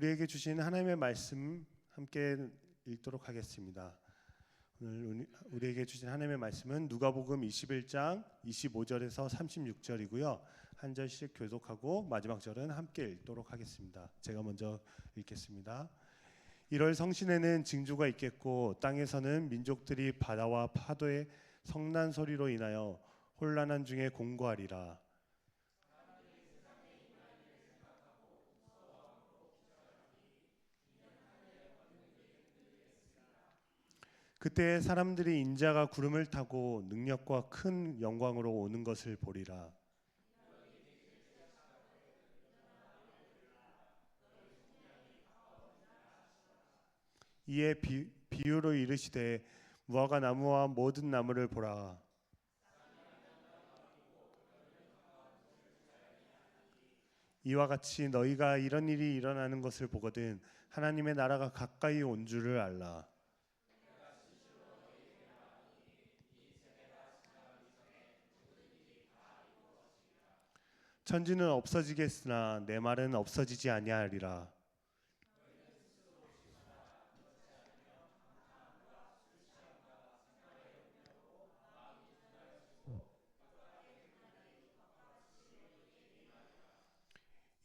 우리에게 주신 하나님의 말씀 함께 읽도록 하겠습니다. 오늘 우리에게 주신 하나님의 말씀은 누가복음 21장 25절에서 36절이고요. 한 절씩 교독하고 마지막 절은 함께 읽도록 하겠습니다. 제가 먼저 읽겠습니다. 1월 성신에는 징조가 있겠고 땅에서는 민족들이 바다와 파도의 성난 소리로 인하여 혼란한 중에 공고하리라. 그때 사람들이 인자가 구름을 타고 능력과 큰 영광으로 오는 것을 보리라. 이에 비유로 이르시되 무화과 나무와 모든 나무를 보라. 이와 같이 너희가 이런 일이 일어나는 것을 보거든 하나님의 나라가 가까이 온 줄을 알라. 천지는 없어지겠으나 내 말은 없어지지 아니하리라.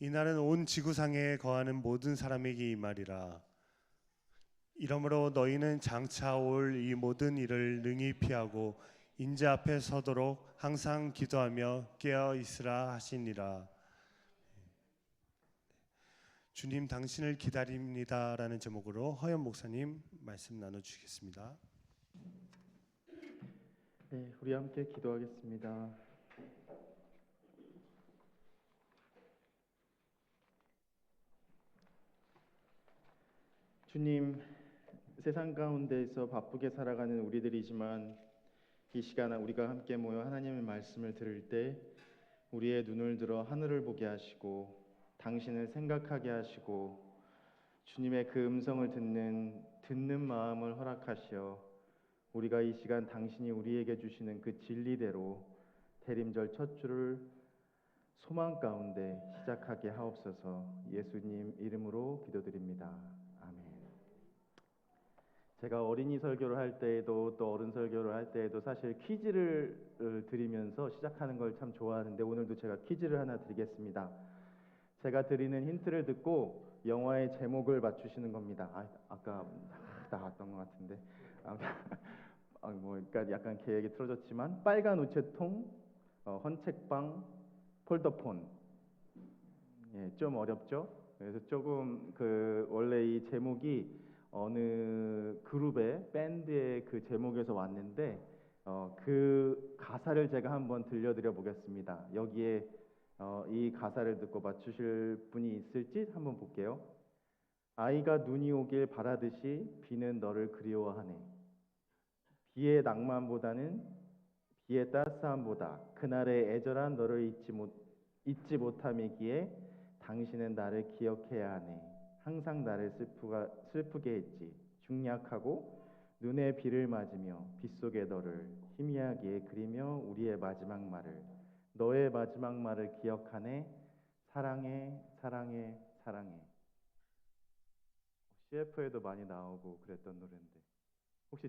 이날은 온 지구상에 거하는 모든 사람에게 이 말이라. 이러므로 너희는 장차 올 이 모든 일을 능히 피하고 인자 앞에 서도록 항상 기도하며 깨어 있으라 하시니라. 주님 당신을 기다립니다라는 제목으로 허연 목사님 말씀 나눠주시겠습니다. 네, 우리 함께 기도하겠습니다. 주님, 세상 가운데에서 바쁘게 살아가는 우리들이지만 이 시간 우리가 함께 모여 하나님의 말씀을 들을 때 우리의 눈을 들어 하늘을 보게 하시고 당신을 생각하게 하시고 주님의 그 음성을 듣는 마음을 허락하시어 우리가 이 시간 당신이 우리에게 주시는 그 진리대로 대림절 첫 주를 소망 가운데 시작하게 하옵소서. 예수님 이름으로 기도드립니다. 아멘. 제가 어린이 설교를 할 때에도 또 어른 설교를 할 때에도 사실 퀴즈를 드리면서 시작하는 걸 참 좋아하는데 오늘도 제가 퀴즈를 하나 드리겠습니다. 제가 드리는 힌트를 듣고 영화의 제목을 맞추시는 겁니다. 아까 나왔던 것 같은데 그러니까 약간 계획이 틀어졌지만 빨간 우체통, 헌책방, 폴더폰. 예, 좀 어렵죠? 그래서 조금 원래 이 제목이 어느 그룹의 밴드의 그 제목에서 왔는데 그 가사를 제가 한번 들려드려 보겠습니다. 여기에 이 가사를 듣고 맞추실 분이 있을지 한번 볼게요. 아이가 눈이 오길 바라듯이 비는 너를 그리워하네. 비의 낭만보다는 비의 따스함보다 그날의 애절한 너를 잊지 못함이기에 당신은 나를 기억해야 하네. 항상 나를 슬프게 했지. 중약하고 눈에 비를 맞으며 빗속에 너를 희미하게 그리며 우리의 마지막 말을 너의 마지막 말을 기억하네. 사랑해 사랑해 사랑해. CF에도 많이 나오고 그랬던 노래인데 혹시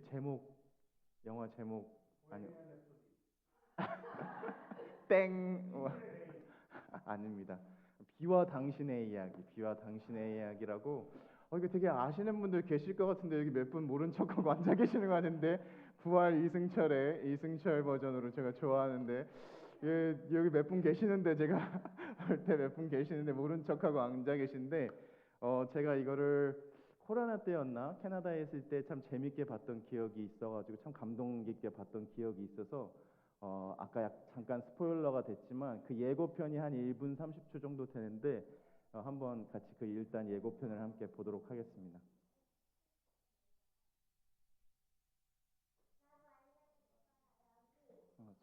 영화 제목 아니요. 땡. 아닙니다. 비와 당신의 이야기라고. 이거 되게 아시는 분들 계실 것 같은데 여기 몇 분 모른 척하고 앉아 계시는 거 같은데 부활 이승철 버전으로 제가 좋아하는데 여기 몇 분 계시는데 제가 볼 때 몇 분 계시는데 모른 척하고 앉아 계신데 제가 이거를 코로나 때였나 캐나다에 있을 때 참 재밌게 봤던 기억이 있어가지고 참 감동 깊게 봤던 기억이 있어서 아까 잠깐 스포일러가 됐지만 그 예고편이 한 1분 30초 정도 되는데 한번 같이 일단 예고편을 함께 보도록 하겠습니다.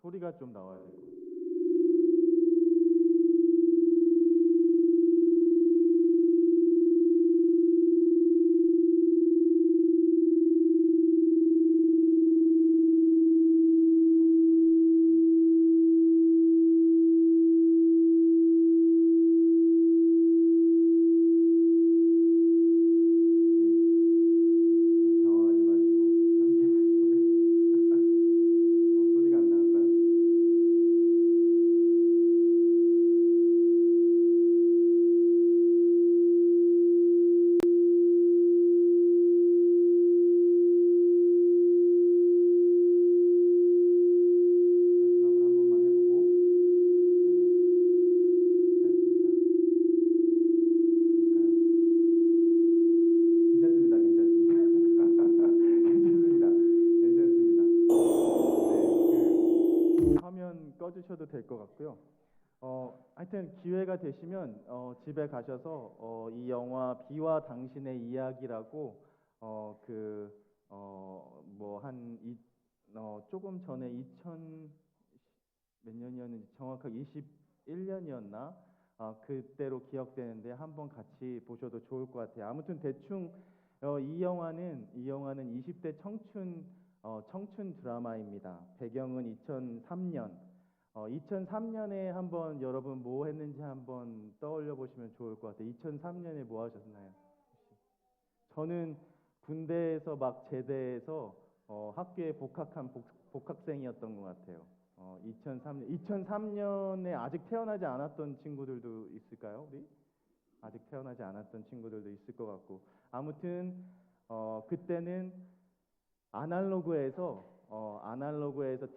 소리가 좀 나와야 될 것 같아요. 하셔도 될 것 같고요. 하여튼 기회가 되시면 집에 가셔서 이 영화 비와 당신의 이야기라고 조금 전에 2000 몇 년이었는지 정확하게 21년이었나 그때로 기억되는데 한번 같이 보셔도 좋을 것 같아요. 아무튼 대충 이 영화는 20대 청춘 드라마입니다. 배경은 2003년. 2003년에 한번 여러분 뭐 했는지 한번 떠올려 보시면 좋을 것 같아요. 2003년에 뭐 하셨나요? 저는 군대에서 막 제대해서 학교에 복학한 복학생이었던 것 같아요. 2003년에 아직 태어나지 않았던 친구들도 있을까요? 우리? 아직 태어나지 않았던 친구들도 있을 것 같고. 아무튼 그때는 아날로그에서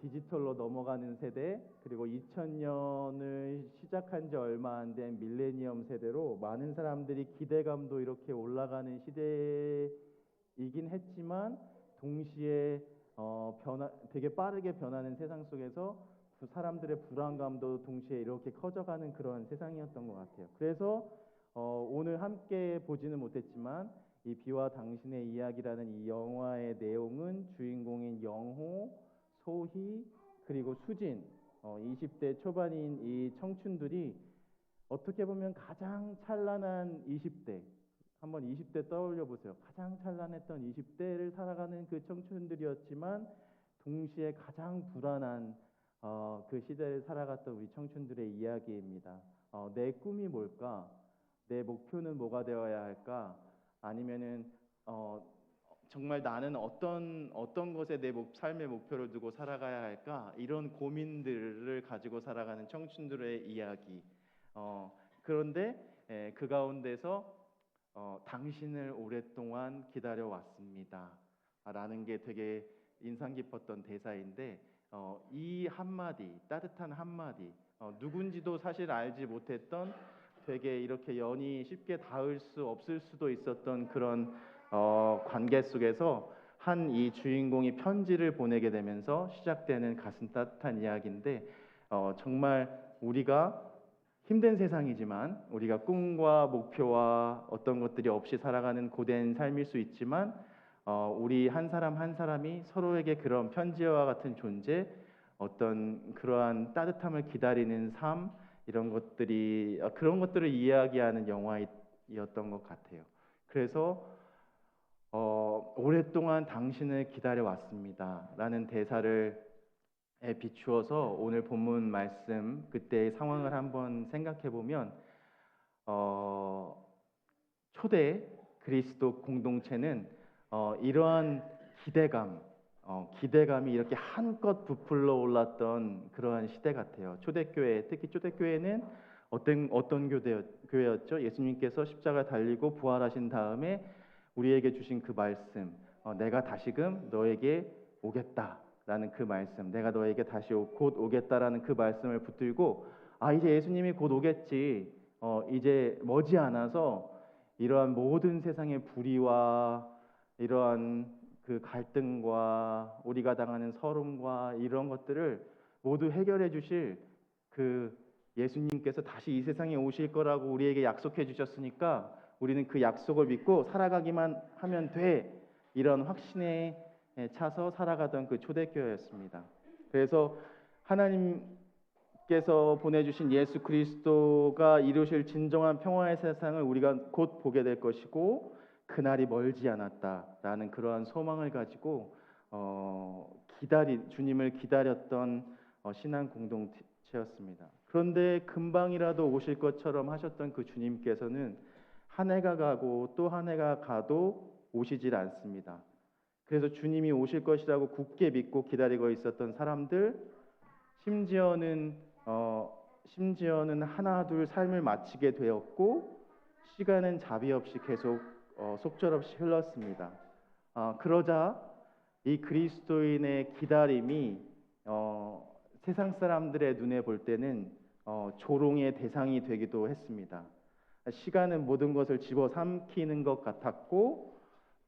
디지털로 넘어가는 세대, 그리고 2000년을 시작한 지 얼마 안 된 밀레니엄 세대로 많은 사람들이 기대감도 이렇게 올라가는 시대이긴 했지만 동시에 되게 빠르게 변하는 세상 속에서 사람들의 불안감도 동시에 이렇게 커져가는 그런 세상이었던 것 같아요. 그래서 오늘 함께 보지는 못했지만 이 비와 당신의 이야기라는 이 영화의 내용은 주인공인 영호, 소희, 그리고 수진 20대 초반인 이 청춘들이 어떻게 보면 가장 찬란한 20대, 한번 20대 떠올려 보세요. 가장 찬란했던 20대를 살아가는 그 청춘들이었지만 동시에 가장 불안한 그 시대를 살아갔던 우리 청춘들의 이야기입니다. 내 꿈이 뭘까? 내 목표는 뭐가 되어야 할까? 아니면은 정말 나는 어떤 것에 내 삶의 목표를 두고 살아가야 할까? 이런 고민들을 가지고 살아가는 청춘들의 이야기. 그런데 그 가운데서 당신을 오랫동안 기다려왔습니다. 라는 게 되게 인상 깊었던 대사인데 이 한마디, 따뜻한 한마디, 누군지도 사실 알지 못했던 되게 이렇게 연이 쉽게 닿을 수 없을 수도 있었던 그런 관계 속에서 한 이 주인공이 편지를 보내게 되면서 시작되는 가슴 따뜻한 이야기인데 정말 우리가 힘든 세상이지만 우리가 꿈과 목표와 어떤 것들이 없이 살아가는 고된 삶일 수 있지만 우리 한 사람 한 사람이 서로에게 그런 편지와 같은 존재, 어떤 그러한 따뜻함을 기다리는 삶, 이런 것들이 그런 것들을 이야기하는 영화였던 것 같아요. 그래서 오랫동안 당신을 기다려왔습니다 라는 대사를 비추어서 오늘 본문 말씀 그때의 상황을 한번 생각해 보면 초대 그리스도 공동체는 이러한 기대감이 이렇게 한껏 부풀러 올랐던 그러한 시대 같아요. 초대교회, 특히 초대교회는 어떤 교회였죠? 예수님께서 십자가 달리고 부활하신 다음에 우리에게 주신 그 말씀, 내가 다시금 너에게 오겠다라는 그 말씀, 내가 너에게 다시 곧 오겠다라는 그 말씀을 붙들고 이제 예수님이 곧 오겠지, 이제 머지않아서 이러한 모든 세상의 불의와 이러한 그 갈등과 우리가 당하는 서름과 이런 것들을 모두 해결해 주실 그 예수님께서 다시 이 세상에 오실 거라고 우리에게 약속해 주셨으니까 우리는 그 약속을 믿고 살아가기만 하면 돼, 이런 확신에 차서 살아가던 그 초대교회였습니다. 그래서 하나님께서 보내주신 예수 그리스도가 이루실 진정한 평화의 세상을 우리가 곧 보게 될 것이고 그날이 멀지 않았다라는 그러한 소망을 가지고 주님을 기다렸던 신앙 공동체였습니다. 그런데 금방이라도 오실 것처럼 하셨던 그 주님께서는 한 해가 가고 또 한 해가 가도 오시질 않습니다. 그래서 주님이 오실 것이라고 굳게 믿고 기다리고 있었던 사람들, 심지어는 하나 둘 삶을 마치게 되었고 시간은 자비 없이 계속 속절없이 흘렀습니다. 그러자 이 그리스도인의 기다림이 세상 사람들의 눈에 볼 때는 조롱의 대상이 되기도 했습니다. 시간은 모든 것을 집어삼키는 것 같았고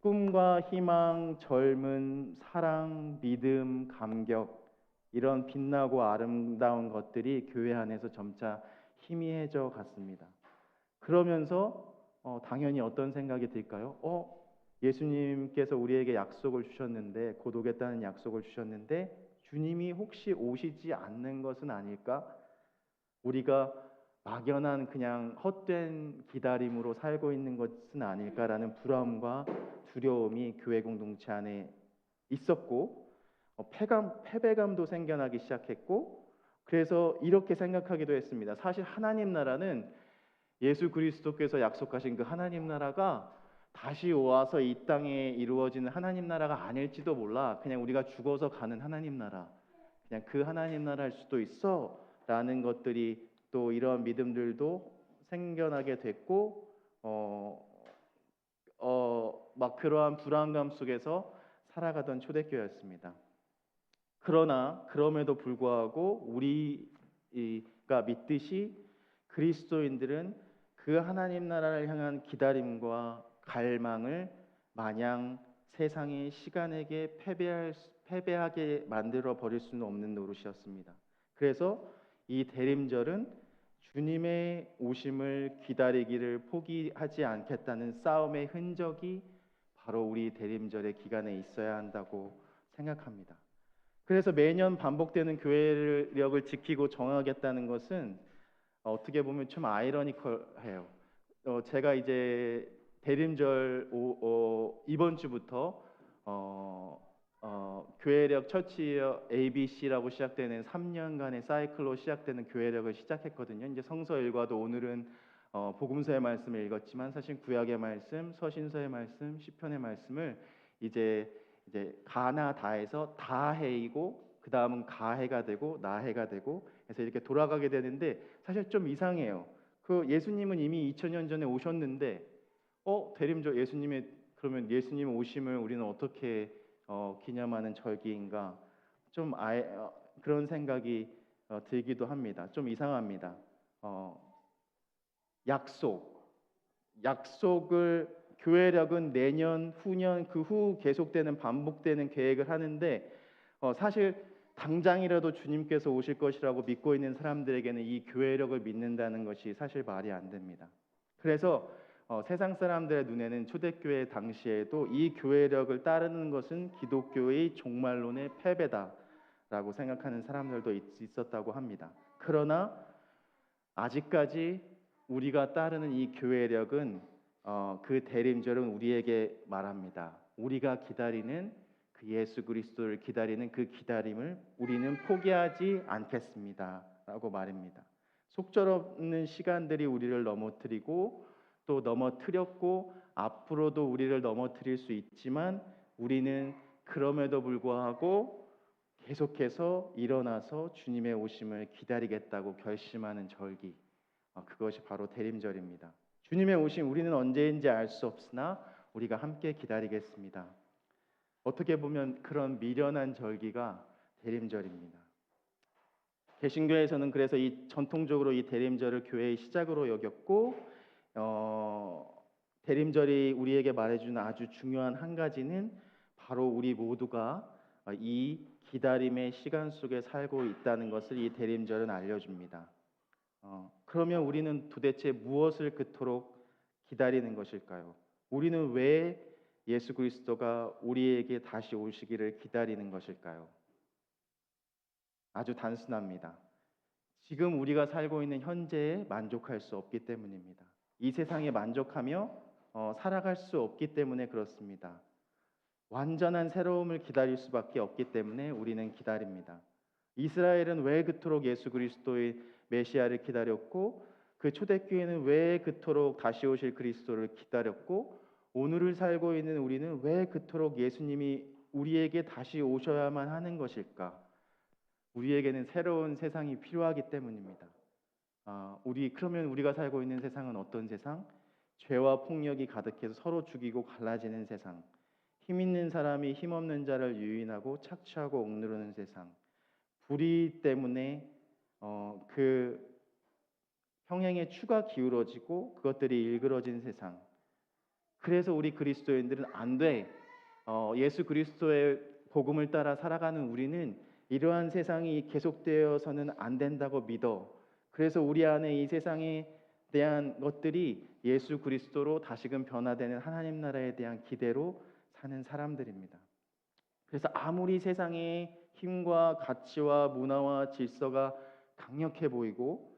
꿈과 희망, 젊음, 사랑, 믿음, 감격 이런 빛나고 아름다운 것들이 교회 안에서 점차 희미해져 갔습니다. 그러면서 당연히 어떤 생각이 들까요? 예수님께서 우리에게 약속을 주셨는데, 곧 오겠다는 약속을 주셨는데 주님이 혹시 오시지 않는 것은 아닐까? 우리가 막연한 그냥 헛된 기다림으로 살고 있는 것은 아닐까라는 불안과 두려움이 교회 공동체 안에 있었고, 패배감도 생겨나기 시작했고, 그래서 이렇게 생각하기도 했습니다. 사실 하나님 나라는 예수 그리스도께서 약속하신 그 하나님 나라가 다시 와서 이 땅에 이루어지는 하나님 나라가 아닐지도 몰라. 그냥 우리가 죽어서 가는 하나님 나라, 그냥 그 하나님 나라일 수도 있어 라는 것들이, 또 이런 믿음들도 생겨나게 됐고, 막 그러한 불안감 속에서 살아가던 초대교회였습니다. 그러나 그럼에도 불구하고 우리가 믿듯이 그리스도인들은 그 하나님 나라를 향한 기다림과 갈망을 마냥 세상의 시간에게 패배하게 만들어 버릴 수는 없는 노릇이었습니다. 그래서 이 대림절은 주님의 오심을 기다리기를 포기하지 않겠다는 싸움의 흔적이 바로 우리 대림절의 기간에 있어야 한다고 생각합니다. 그래서 매년 반복되는 교회력을 지키고 정하겠다는 것은 어떻게 보면 좀 아이러니컬해요. 제가 이제 대림절 이번 주부터 교회력 처치어 ABC라고 시작되는 3년간의 사이클로 시작되는 교회력을 시작했거든요. 이제 성서 일과도 오늘은 복음서의 말씀을 읽었지만, 사실 구약의 말씀, 서신서의 말씀, 시편의 말씀을 이제 가나 다에서 다해이고, 그 다음은 가해가 되고 나해가 되고 해서 이렇게 돌아가게 되는데, 사실 좀 이상해요. 그 예수님은 이미 2000년 전에 오셨는데 대림절 그러면 예수님 오심을 우리는 어떻게 기념하는 절기인가? 좀 그런 생각이 들기도 합니다. 좀 이상합니다. 약속을 교회력은 내년, 후년, 그 후 계속되는 반복되는 계획을 하는데, 사실 당장이라도 주님께서 오실 것이라고 믿고 있는 사람들에게는 이 교회력을 믿는다는 것이 사실 말이 안 됩니다. 그래서 세상 사람들의 눈에는 초대교회 당시에도 이 교회력을 따르는 것은 기독교의 종말론의 패배다라고 생각하는 사람들도 있었다고 합니다. 그러나 아직까지 우리가 따르는 이 교회력은 그 대림절은 우리에게 말합니다. 우리가 기다리는 그 예수 그리스도를 기다리는 그 기다림을 우리는 포기하지 않겠습니다 라고 말입니다. 속절없는 시간들이 우리를 넘어뜨리고 또 넘어뜨렸고 앞으로도 우리를 넘어뜨릴 수 있지만, 우리는 그럼에도 불구하고 계속해서 일어나서 주님의 오심을 기다리겠다고 결심하는 절기, 그것이 바로 대림절입니다. 주님의 오심, 우리는 언제인지 알 수 없으나 우리가 함께 기다리겠습니다. 어떻게 보면 그런 미련한 절기가 대림절입니다. 개신교에서는 그래서 전통적으로 이 대림절을 교회의 시작으로 여겼고, 대림절이 우리에게 말해주는 아주 중요한 한 가지는 바로 우리 모두가 이 기다림의 시간 속에 살고 있다는 것을 이 대림절은 알려줍니다. 그러면 우리는 도대체 무엇을 그토록 기다리는 것일까요? 우리는 왜 예수 그리스도가 우리에게 다시 오시기를 기다리는 것일까요? 아주 단순합니다. 지금 우리가 살고 있는 현재에 만족할 수 없기 때문입니다. 이 세상에 만족하며 살아갈 수 없기 때문에 그렇습니다. 완전한 새로움을 기다릴 수밖에 없기 때문에 우리는 기다립니다. 이스라엘은 왜 그토록 예수 그리스도의 메시아를 기다렸고, 그 초대교회는 왜 그토록 다시 오실 그리스도를 기다렸고, 오늘을 살고 있는 우리는 왜 그토록 예수님이 우리에게 다시 오셔야만 하는 것일까? 우리에게는 새로운 세상이 필요하기 때문입니다. 그러면 우리가 살고 있는 세상은 어떤 세상? 죄와 폭력이 가득해서 서로 죽이고 갈라지는 세상, 힘 있는 사람이 힘 없는 자를 유인하고 착취하고 억누르는 세상, 불의 때문에 그 평행의 추가 기울어지고 그것들이 일그러진 세상. 그래서 우리 그리스도인들은 안 돼. 예수 그리스도의 복음을 따라 살아가는 우리는 이러한 세상이 계속되어서는 안 된다고 믿어. 그래서 우리 안에 이 세상에 대한 것들이 예수 그리스도로 다시금 변화되는 하나님 나라에 대한 기대로 사는 사람들입니다. 그래서 아무리 세상의 힘과 가치와 문화와 질서가 강력해 보이고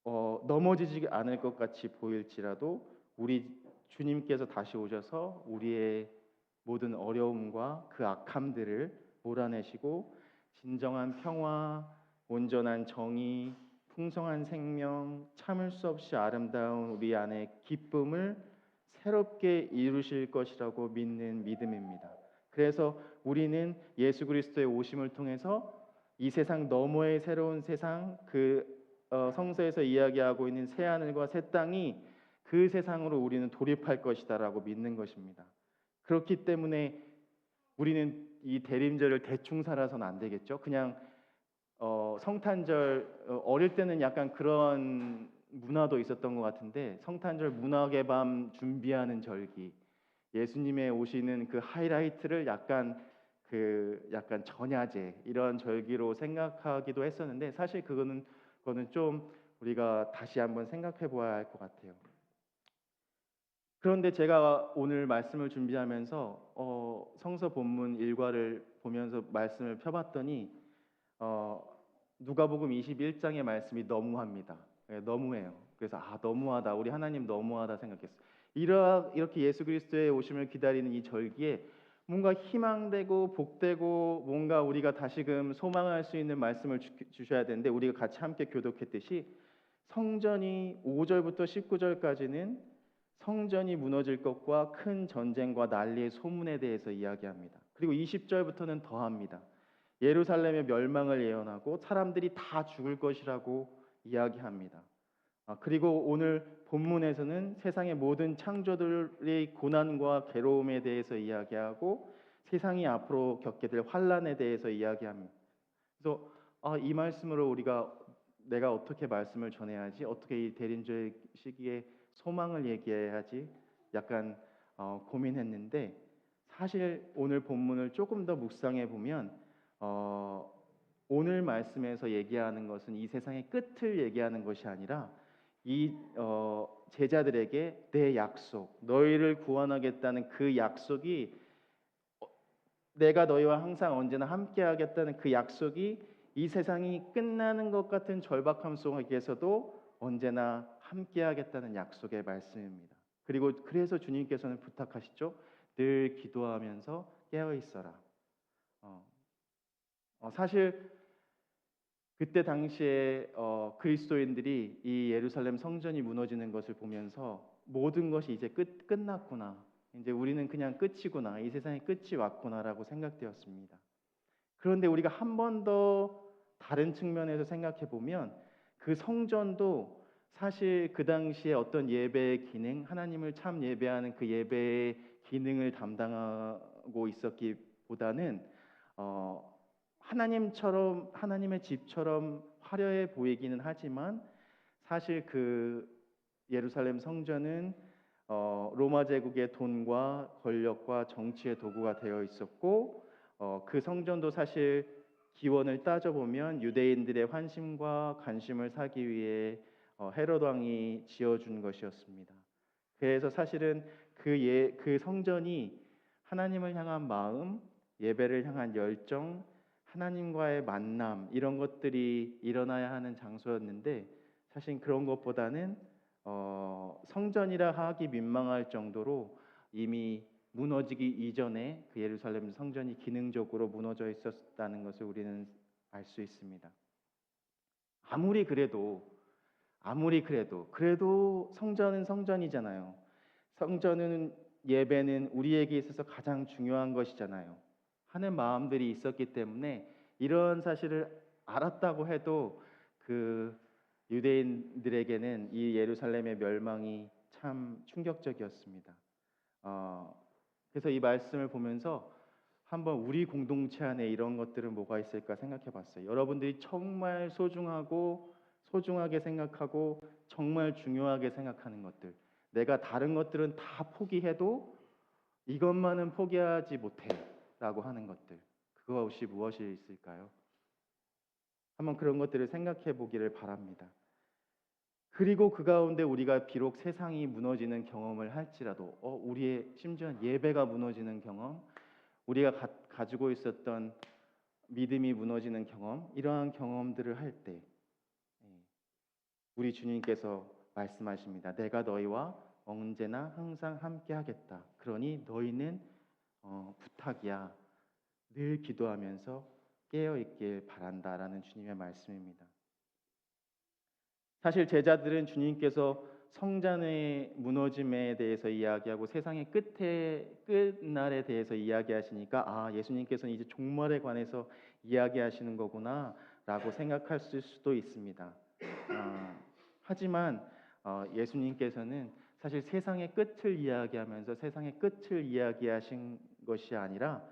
넘어지지 않을 것 같이 보일지라도 우리 주님께서 다시 오셔서 우리의 모든 어려움과 그 악함들을 몰아내시고 진정한 평화, 온전한 정의, 풍성한 생명, 참을 수 없이 아름다운 우리 안에 기쁨을 새롭게 이루실 것이라고 믿는 믿음입니다. 그래서 우리는 예수 그리스도의 오심을 통해서 이 세상 너머의 새로운 세상, 성서에서 이야기하고 있는 새 하늘과 새 땅이 그 세상으로 우리는 돌입할 것이다라고 믿는 것입니다. 그렇기 때문에 우리는 이 대림절을 대충 살아서는 안 되겠죠. 그냥 성탄절 어릴 때는 약간 그런 문화도 있었던 것 같은데 성탄절 문학의 밤 준비하는 절기, 예수님의 오시는 그 하이라이트를 약간 전야제 이런 절기로 생각하기도 했었는데 사실 그거는 좀 우리가 다시 한번 생각해 보아야 할 것 같아요. 그런데 제가 오늘 말씀을 준비하면서 성서 본문 일과를 보면서 말씀을 펴봤더니 누가복음 21장의 말씀이 너무합니다. 너무해요. 그래서 너무하다. 우리 하나님 너무하다 생각했어요. 이렇게 예수 그리스도의 오심을 기다리는 이 절기에 뭔가 희망되고 복되고 뭔가 우리가 다시금 소망할 수 있는 말씀을 주셔야 되는데 우리가 같이 함께 교독했듯이 성전이 5절부터 19절까지는 성전이 무너질 것과 큰 전쟁과 난리의 소문에 대해서 이야기합니다. 그리고 20절부터는 더합니다. 예루살렘의 멸망을 예언하고 사람들이 다 죽을 것이라고 이야기합니다. 그리고 오늘 본문에서는 세상의 모든 창조들의 고난과 괴로움에 대해서 이야기하고 세상이 앞으로 겪게 될 환난에 대해서 이야기합니다. 그래서 이 말씀으로 내가 어떻게 말씀을 전해야지, 어떻게 이 대림절 시기에 소망을 얘기해야지 약간 고민했는데 사실 오늘 본문을 조금 더 묵상해 보면 오늘 말씀에서 얘기하는 것은 이 세상의 끝을 얘기하는 것이 아니라 이 제자들에게 내 약속, 너희를 구원하겠다는 그 약속이 내가 너희와 항상 언제나 함께하겠다는 그 약속이 이 세상이 끝나는 것 같은 절박함 속에서도 언제나 함께하겠다는 약속의 말씀입니다. 그리고 그래서 주님께서는 부탁하시죠. 늘 기도하면서 깨어 있어라. 사실 그때 당시에 그리스도인들이 이 예루살렘 성전이 무너지는 것을 보면서 모든 것이 이제 끝났구나. 이제 우리는 그냥 끝이구나. 이 세상의 끝이 왔구나라고 생각되었습니다. 그런데 우리가 한 번 더 다른 측면에서 생각해 보면 그 성전도 사실 그 당시에 어떤 예배의 기능, 하나님을 참 예배하는 그 예배의 기능을 담당하고 있었기보다는 하나님의 집처럼 화려해 보이기는 하지만 사실 그 예루살렘 성전은 로마 제국의 돈과 권력과 정치의 도구가 되어 있었고 그 성전도 사실 기원을 따져보면 유대인들의 환심과 관심을 사기 위해 헤롯 왕이 지어준 것이었습니다. 그래서 사실은 그 성전이 하나님을 향한 마음, 예배를 향한 열정, 하나님과의 만남 이런 것들이 일어나야 하는 장소였는데 사실 그런 것보다는 성전이라 하기 민망할 정도로 이미 무너지기 이전에 그 예루살렘 성전이 기능적으로 무너져 있었다는 것을 우리는 알 수 있습니다. 아무리 그래도 성전은 성전이잖아요. 성전은 예배는 우리에게 있어서 가장 중요한 것이잖아요. 하는 마음들이 있었기 때문에 이런 사실을 알았다고 해도 그 유대인들에게는 이 예루살렘의 멸망이 참 충격적이었습니다. 그래서 이 말씀을 보면서 한번 우리 공동체 안에 이런 것들은 뭐가 있을까 생각해 봤어요. 여러분들이 정말 소중하게 생각하고 정말 중요하게 생각하는 것들. 내가 다른 것들은 다 포기해도 이것만은 포기하지 못해 라고 하는 것들. 그것이 무엇이 있을까요? 한번 그런 것들을 생각해 보기를 바랍니다. 그리고 그 가운데 우리가 비록 세상이 무너지는 경험을 할지라도 우리의 심지어 예배가 무너지는 경험, 우리가 가지고 있었던 믿음이 무너지는 경험, 이러한 경험들을 할 때 우리 주님께서 말씀하십니다. 내가 너희와 언제나 항상 함께 하겠다. 그러니 너희는 부탁이야. 늘 기도하면서 깨어 있길 바란다라는 주님의 말씀입니다. 사실 제자들은 주님께서 성전의 무너짐에 대해서 이야기하고 세상의 끝날에 대해서 이야기하시니까 예수님께서는 이제 종말에 관해서 이야기하시는 거구나라고 생각할 수도 있습니다. 하지만 예수님께서는 사실 세상의 끝을 이야기하면서 세상의 끝을 이야기하신 것이 아니라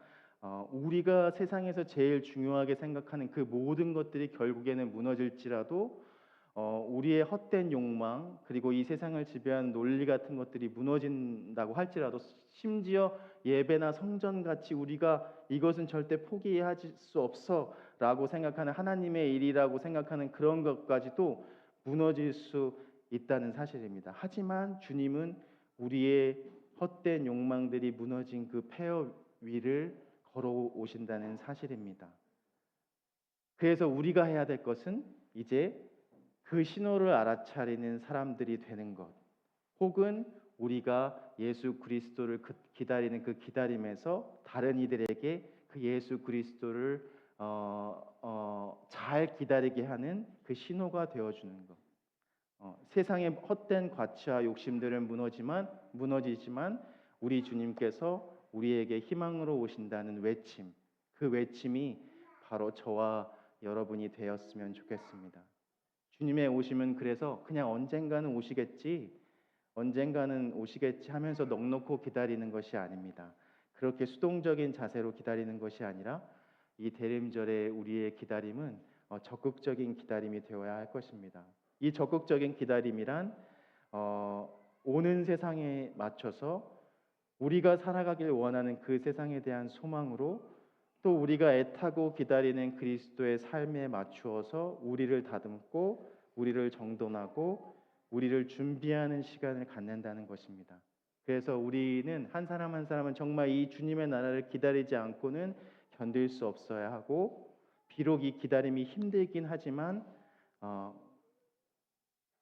우리가 세상에서 제일 중요하게 생각하는 그 모든 것들이 결국에는 무너질지라도 우리의 헛된 욕망 그리고 이 세상을 지배하는 논리 같은 것들이 무너진다고 할지라도 심지어 예배나 성전같이 우리가 이것은 절대 포기할 수 없어라고 생각하는 하나님의 일이라고 생각하는 그런 것까지도 무너질 수 있다는 사실입니다. 하지만 주님은 우리의 헛된 욕망들이 무너진 그 폐허 위를 걸어오신다는 사실입니다. 그래서 우리가 해야 될 것은 이제 그 신호를 알아차리는 사람들이 되는 것, 혹은 우리가 예수 그리스도를 기다리는 그 기다림에서 다른 이들에게 그 예수 그리스도를 잘 기다리게 하는 그 신호가 되어주는 것. 세상의 헛된 가치와 욕심들은 무너지지만 우리 주님께서 우리에게 희망으로 오신다는 외침, 그 외침이 바로 저와 여러분이 되었으면 좋겠습니다. 주님의 오심은 그래서 그냥 언젠가는 오시겠지 하면서 넋놓고 기다리는 것이 아닙니다. 그렇게 수동적인 자세로 기다리는 것이 아니라 이 대림절에 우리의 기다림은 적극적인 기다림이 되어야 할 것입니다. 이 적극적인 기다림이란 오는 세상에 맞춰서 우리가 살아가길 원하는 그 세상에 대한 소망으로 또 우리가 애타고 기다리는 그리스도의 삶에 맞추어서 우리를 다듬고 우리를 정돈하고 우리를 준비하는 시간을 갖는다는 것입니다. 그래서 우리는 한 사람 한 사람은 정말 이 주님의 나라를 기다리지 않고는 견딜 수 없어야 하고 비록 이 기다림이 힘들긴 하지만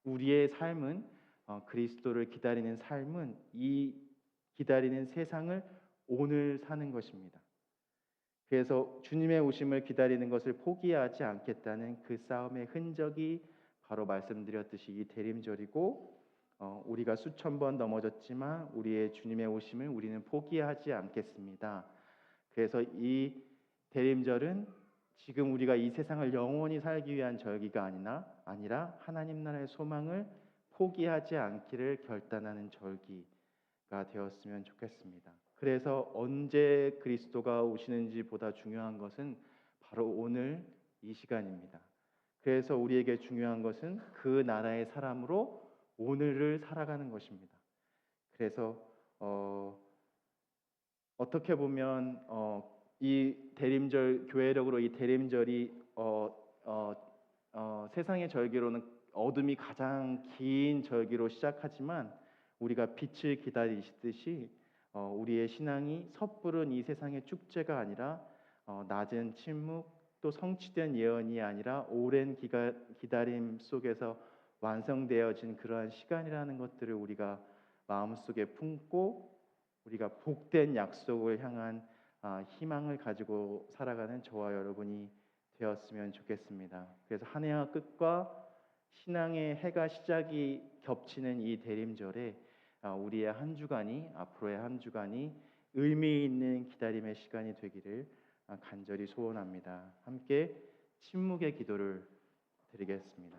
우리의 삶은 그리스도를 기다리는 삶은 이 기다리는 세상을 오늘 사는 것입니다. 그래서 주님의 오심을 기다리는 것을 포기하지 않겠다는 그 싸움의 흔적이 바로 말씀드렸듯이 이 대림절이고 우리가 수천 번 넘어졌지만 우리의 주님의 오심을 우리는 포기하지 않겠습니다. 그래서 이 대림절은 지금 우리가 이 세상을 영원히 살기 위한 절기가 아니라 하나님 나라의 소망을 포기하지 않기를 결단하는 절기가 되었으면 좋겠습니다. 그래서 언제 그리스도가 오시는지 보다 중요한 것은 바로 오늘 이 시간입니다. 그래서 우리에게 중요한 것은 그 나라의 사람으로 오늘을 살아가는 것입니다. 그래서 어떻게 보면 이 대림절 교회력으로 이 대림절이 세상의 절기로는 어둠이 가장 긴 절기로 시작하지만 우리가 빛을 기다리시듯이 우리의 신앙이 섣부른 이 세상의 축제가 아니라 낮은 침묵 또 성취된 예언이 아니라 오랜 기다림 속에서 완성되어진 그러한 시간이라는 것들을 우리가 마음속에 품고 우리가 복된 약속을 향한 희망을 가지고 살아가는 저와 여러분이 되었으면 좋겠습니다. 그래서 한 해와 끝과 신앙의 해가 시작이 겹치는 이 대림절에 우리의 한 주간이 앞으로의 한 주간이 의미 있는 기다림의 시간이 되기를 간절히 소원합니다. 함께 침묵의 기도를 드리겠습니다.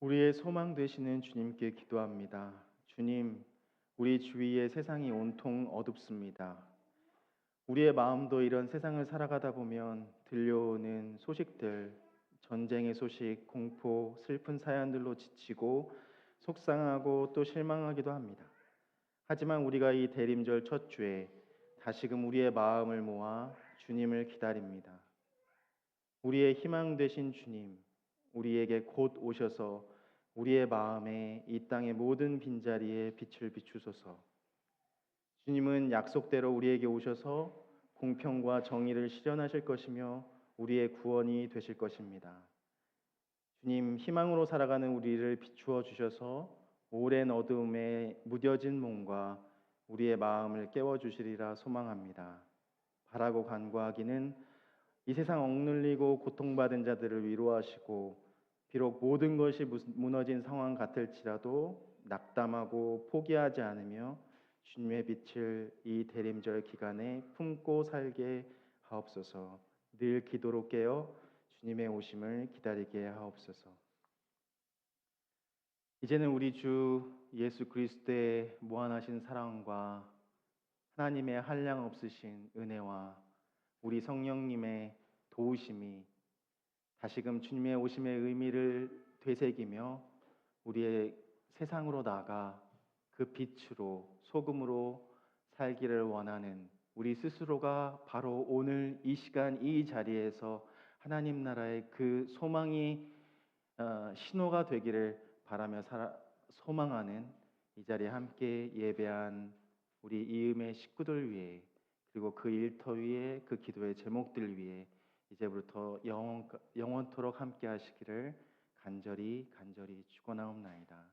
우리의 소망 되시는 주님께 기도합니다. 주님, 우리 주위의 세상이 온통 어둡습니다. 우리의 마음도 이런 세상을 살아가다 보면 들려오는 소식들, 전쟁의 소식, 공포, 슬픈 사연들로 지치고 속상하고 또 실망하기도 합니다. 하지만 우리가 이 대림절 첫 주에 다시금 우리의 마음을 모아 주님을 기다립니다. 우리의 희망 되신 주님, 우리에게 곧 오셔서 우리의 마음에 이 땅의 모든 빈자리에 빛을 비추소서. 주님은 약속대로 우리에게 오셔서 공평과 정의를 실현하실 것이며 우리의 구원이 되실 것입니다. 주님, 희망으로 살아가는 우리를 비추어 주셔서 오랜 어두움에 무뎌진 몸과 우리의 마음을 깨워 주시리라 소망합니다. 바라고 간구하기는 이 세상 억눌리고 고통받은 자들을 위로하시고 비록 모든 것이 무너진 상황 같을지라도 낙담하고 포기하지 않으며 주님의 빛을 이 대림절 기간에 품고 살게 하옵소서. 늘 기도로 깨어 주님의 오심을 기다리게 하옵소서. 이제는 우리 주 예수 그리스도의 무한하신 사랑과 하나님의 한량 없으신 은혜와 우리 성령님의 도우심이 다시금 주님의 오심의 의미를 되새기며 우리의 세상으로 나가 그 빛으로 소금으로 살기를 원하는 우리 스스로가 바로 오늘 이 시간 이 자리에서 하나님 나라의 그 소망이 신호가 되기를 바라며 소망하는 이 자리에 함께 예배한 우리 이음의 식구들 위해 그리고 그 일터 위에 그 기도의 제목들 위해 이제부터 영원토록 함께 하시기를 간절히 축원하옵나이다.